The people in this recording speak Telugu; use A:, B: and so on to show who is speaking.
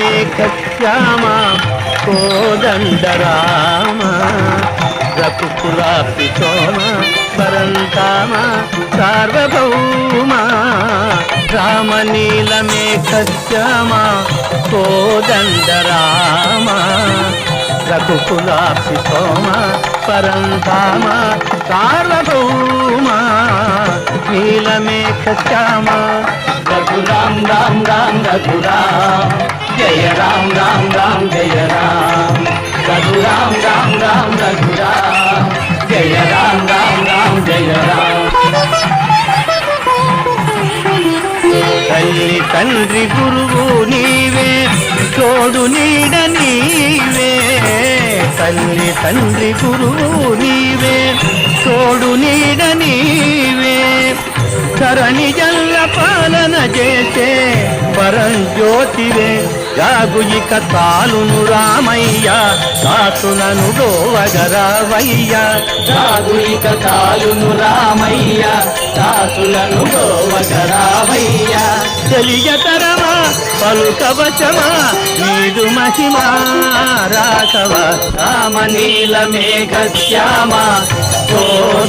A: రామనీలమేఘశ్యామ కోదండరామ రఘుకులాపి సోమ పరంతామ సార్వభౌమ రామనీలమేఘశ్యామ కోదండరామ రఘుకులాపి సోమ పరంతామ సార్వభౌమ నీలమేఘశ్యామ
B: రఘురాం రాం రాం రఘురాం జయ రాం రాం రాం జయ రాం రఘురాం రాం రాం రఘురాం జయ రాం రాం రాం జయ రాం
A: తల్లి తండ్రి గురువు నీవే తోడు నీడ నీవే తల్లి తండ్రి గురువు నీవే తోడు నీడ నీవే ధరణి జల్ల పాలన చేసే పరంజ్యోతివే జాగు ఇక తాలును రామయ్య దాసులను గోవగరావయ్య
B: జాగు ఇక తాలును రామయ్య దాసులను గోవగరావయ్య
A: తెలియతరమా పలుకవచమా నీదు మహిమా రాఘవ
B: రామనీలమేఘశ్యామ కోదండరామ